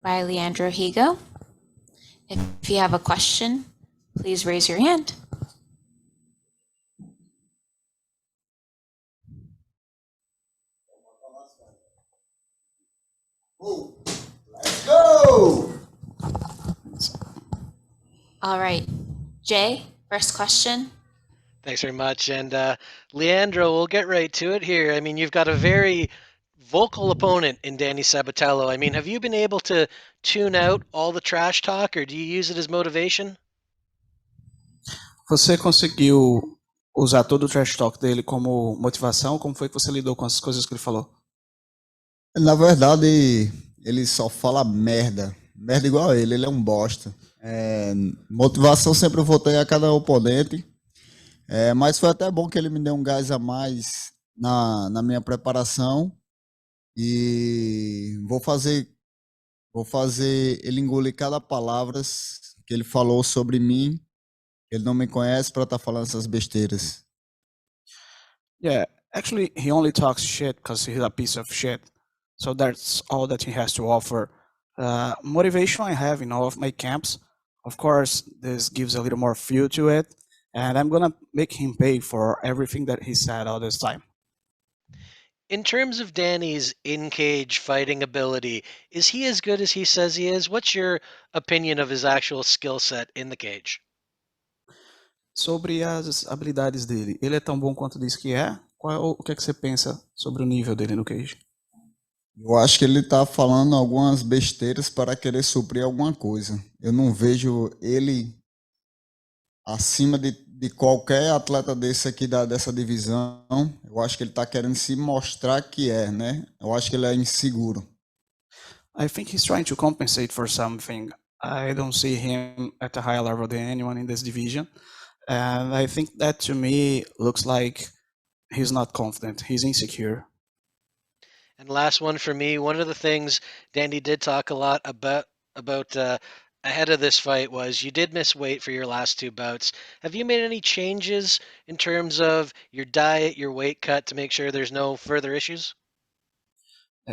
by Leandro Higo. If you have a question, please raise your hand. Let's go! All right, Jay, first question. Thanks very much. And Leandro, we'll get right to it here. I mean, you've got a very vocal opponent in Danny Sabatello. I mean, have you been able to tune out all the trash talk, or do you use it as motivation? Você conseguiu usar todo o trash talk dele como motivação? Como foi que você lidou com as coisas que ele falou? Na verdade, ele só fala merda. Merda igual a ele é um bosta. Motivação sempre eu vou ter a cada oponente. Mas foi até bom que ele me deu um gás a mais na minha preparação. E vou fazer ele engolir cada palavra que ele falou sobre mim. Ele não me conhece para estar falando essas besteiras. Yeah, actually, he only talks shit because he's a piece of shit. So that's all that he has to offer. Motivation I have in all of my camps. Of course, this gives a little more fuel to it. And I'm going to make him pay for everything that he said all this time. In terms of Danny's in-cage fighting ability, is he as good as he says he is? What's your opinion of his actual skill set in the cage? Sobre as habilidades dele, ele é tão bom quanto diz que é? O que é que você pensa sobre o nível dele no cage? Eu acho que ele está falando algumas besteiras para querer suprir alguma coisa. Eu não vejo ele acima de qualquer atleta desse aqui dessa divisão. Eu acho que ele está querendo se mostrar que é, né? Eu acho que ele é inseguro. I think he's trying to compensate for something. I don't see him at a higher level than anyone in this division. And I think that to me looks like he's not confident. He's insecure. And last one for me, one of the things Danny did talk a lot about ahead of this fight was you did miss weight for your last two bouts. Have you made any changes in terms of your diet, your weight cut to make sure there's no further issues?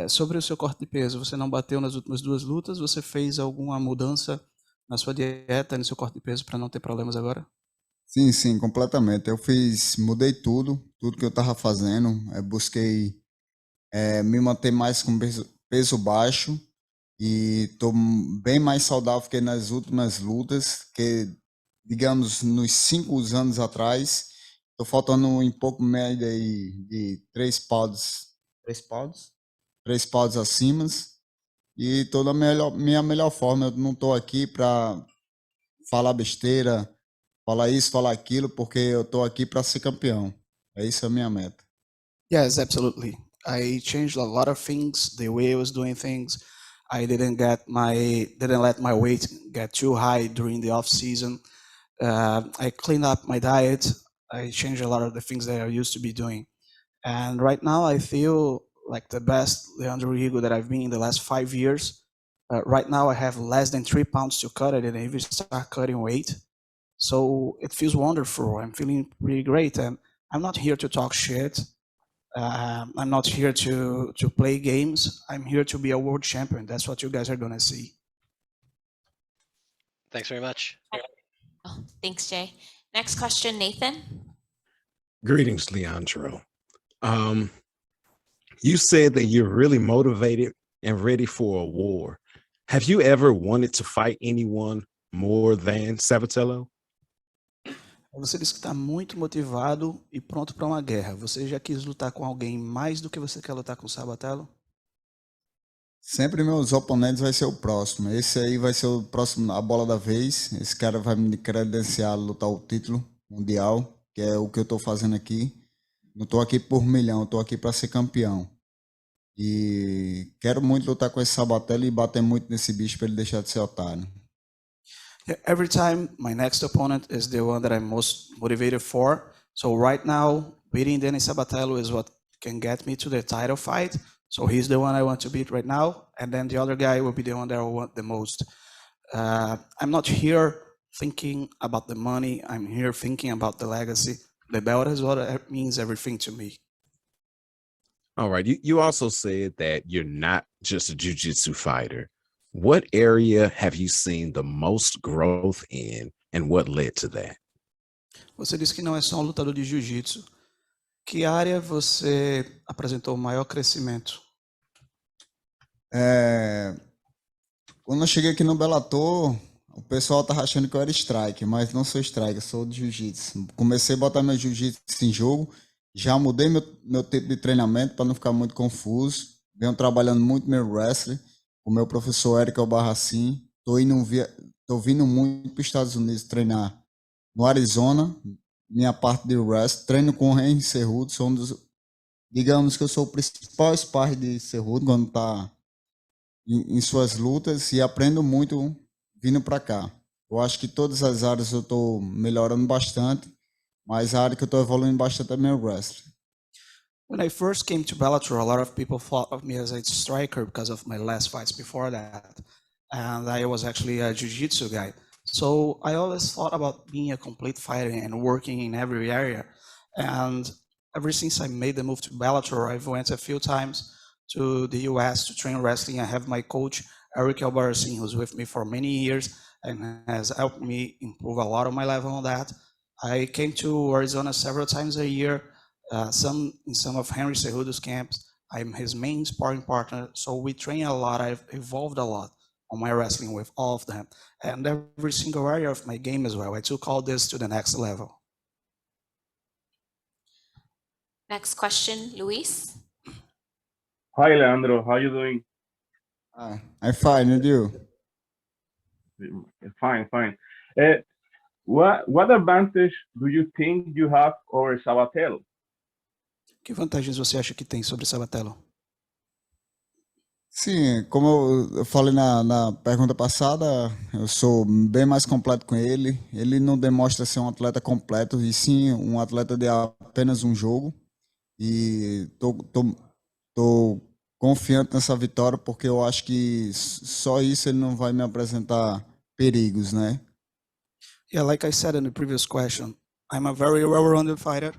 Sobre o seu corte de peso, você não bateu nas últimas duas lutas? Você fez alguma mudança na sua dieta, no seu corte de peso para não ter problemas agora? Sim, completamente. Mudei tudo que eu estava fazendo. Busquei me manter mais com peso baixo e estou bem mais saudável que nas últimas lutas, que digamos nos 5 anos atrás. Estou faltando em pouco média de 3 pounds acima e estou na minha melhor forma. Eu não estou aqui para falar besteira, falar isso, falar aquilo, porque eu estou aqui para ser campeão. Isso a minha meta. Yes, absolutely. I changed a lot of things, the way I was doing things. I didn't let my weight get too high during the off season. I cleaned up my diet. I changed a lot of the things that I used to be doing. And right now I feel like the best Leandro Higo that I've been in the last 5 years. Right now I have less than 3 pounds to cut. I didn't even start cutting weight. So it feels wonderful. I'm feeling pretty great. And I'm not here to talk shit. I'm not here to play games. I'm here to be a world champion. That's what you guys are going to see. Thanks very much. Oh, thanks, Jay. Next question, Nathan. Greetings, Leandro. You said that you're really motivated and ready for a war. Have you ever wanted to fight anyone more than Sabatello? Você disse que está muito motivado e pronto para uma guerra. Você já quis lutar com alguém mais do que você quer lutar com o Sabatello? Sempre meus oponentes vai ser o próximo. Esse aí vai ser o próximo, a bola da vez. Esse cara vai me credenciar a lutar o título mundial, que é o que eu estou fazendo aqui. Não estou aqui por milhão, estou aqui para ser campeão. E quero muito lutar com esse Sabatello e bater muito nesse bicho para ele deixar de ser otário. Every time, my next opponent is the one that I'm most motivated for. So right now, beating Danny Sabatello is what can get me to the title fight. So he's the one I want to beat right now. And then the other guy will be the one that I want the most. I'm not here thinking about the money. I'm here thinking about the legacy. The belt is what means everything to me. All right. You also said that you're not just a jiu-jitsu fighter. What area have you seen the most growth in, and what led to that? Você disse que não é só um lutador de jiu-jitsu. Que área você apresentou o maior crescimento? Quando eu cheguei aqui no Bellator, o pessoal tava achando que eu era strike, mas não sou strike, eu sou de jiu-jitsu. Comecei a botar meu jiu-jitsu em jogo, já mudei meu tipo de treinamento para não ficar muito confuso. Venho trabalhando muito meu wrestling, com o meu professor Eric Albarracin. Tô vindo muito para os Estados Unidos treinar no Arizona, minha parte de wrestling. Treino com o Henry Cerrudo, sou digamos que eu sou o principal sparring de Cerrudo quando tá em suas lutas e aprendo muito vindo para cá. Eu acho que todas as áreas eu estou melhorando bastante, mas a área que eu estou evoluindo bastante é meu wrestling. When I first came to Bellator, a lot of people thought of me as a striker because of my last fights before that. And I was actually a jiu-jitsu guy. So I always thought about being a complete fighter and working in every area. And ever since I made the move to Bellator, I've went a few times to the US to train wrestling. I have my coach, Eric Albarracin, who's with me for many years and has helped me improve a lot of my level on that. I came to Arizona several times a year, in some of Henry Cerrudo's camps. I'm his main sparring partner, so we train a lot. I've evolved a lot on my wrestling with all of them, and every single area of my game as well. I took all this to the next level. Next question, Luis. Hi, Leandro. How you doing? I'm fine, and you? Fine, fine. What advantage do you think you have over Sabatello? Que vantagens você acha que tem sobre Sabatello? Sim, como eu falei na pergunta passada, eu sou bem mais completo com ele. Ele não demonstra ser um atleta completo, e sim um atleta de apenas um jogo. E tô confiante nessa vitória, porque eu acho que só isso ele não vai me apresentar perigos, né? Yeah, like I said in the previous question, I'm a very well-rounded fighter,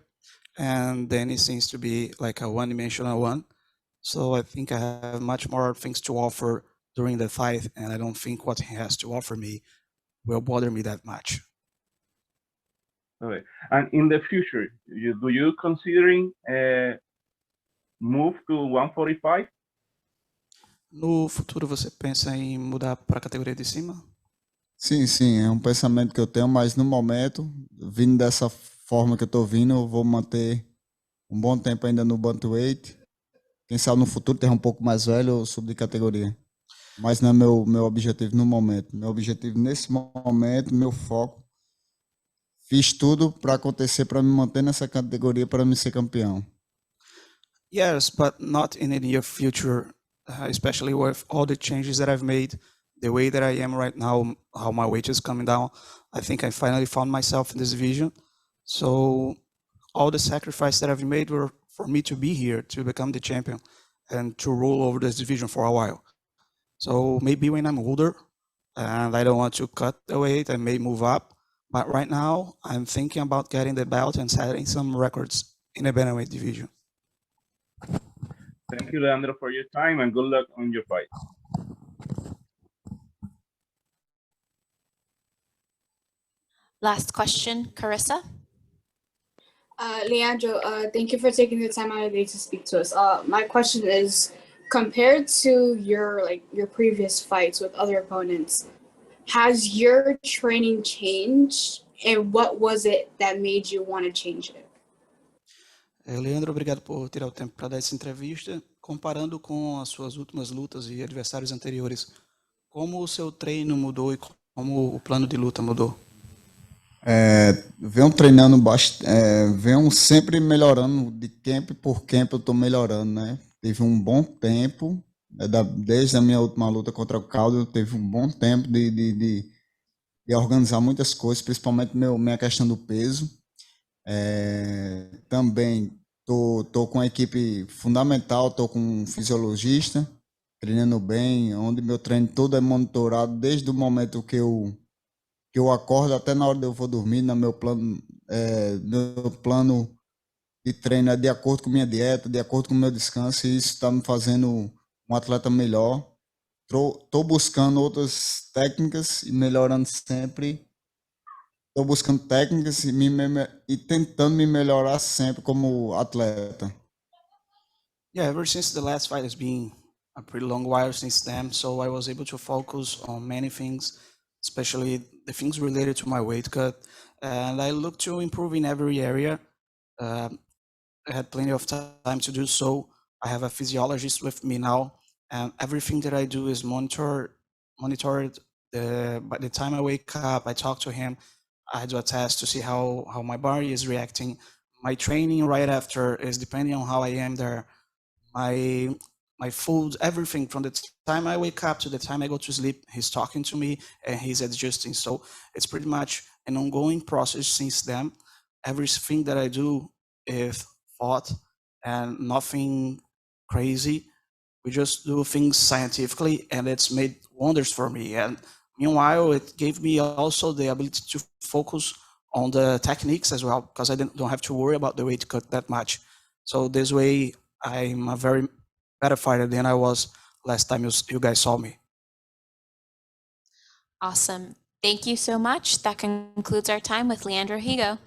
and Danny seems to be like a one-dimensional one. So I think I have much more things to offer during the fight, and I don't think what he has to offer me will bother me that much. Okay. And in the future, do you considering move to 145? No futuro você pensa em mudar para a categoria de cima? Sim, é um pensamento que eu tenho, mas no momento, vindo dessa forma que eu tô vindo, eu vou manter um bom tempo ainda no bantamweight. Quem sabe no futuro ter um pouco mais velho ou subir de categoria. Mas não é meu objetivo no momento. Meu objetivo nesse momento, meu foco, fiz tudo para acontecer, para me manter nessa categoria, para me ser campeão. Yes, but not in the near future, especially with all the changes that I've made, the way that I am right now, how my weight is coming down. I think I finally found myself in this division. So all the sacrifice that I've made were for me to be here, to become the champion, and to rule over this division for a while. So maybe when I'm older and I don't want to cut the weight, I may move up. But right now, I'm thinking about getting the belt and setting some records in the bantamweight division. Thank you, Leandro, for your time, and good luck on your fight. Last question, Carissa. Leandro, thank you for taking the time out of the day to speak to us. My question is, compared to your previous fights with other opponents, has your training changed, and what was it that made you want to change it? Leandro, obrigado por tirar o tempo para dar essa entrevista. Comparando com as suas últimas lutas e adversários anteriores, como o seu treino mudou e como o plano de luta mudou? Venho treinando bastante, venho sempre melhorando, de camp por camp eu tô melhorando, né? Teve um bom tempo, desde a minha última luta contra o Caldo, teve um bom tempo de organizar muitas coisas, principalmente minha questão do peso. Também tô com uma equipe fundamental, tô com um fisiologista, treinando bem, onde meu treino todo é monitorado desde o momento que eu acordo até na hora que eu vou dormir. Meu plano de treino é de acordo com minha dieta, de acordo com o meu descanso, e isso está me fazendo um atleta melhor. Tô buscando outras técnicas e melhorando sempre. Tô buscando técnicas e tentando me melhorar sempre como atleta. Yeah, ever since the last fight, it's been a pretty long while since then, so I was able to focus on many things, especially the things related to my weight cut, and I look to improve in every area. I had plenty of time to do so. I have a physiologist with me now, and everything that I do is monitored. By the time I wake up, I talk to him. I do a test to see how my body is reacting. My training right after is depending on how I am there. My my food, everything from the time I wake up to the time I go to sleep, he's talking to me and he's adjusting. So it's pretty much an ongoing process since then. Everything that I do is thought and nothing crazy. We just do things scientifically, and it's made wonders for me. And meanwhile, it gave me also the ability to focus on the techniques as well, because I don't have to worry about the weight cut that much. So this way, I'm a very better fighter than I was last time you guys saw me. Awesome. Thank you so much. That concludes our time with Leandro Higo.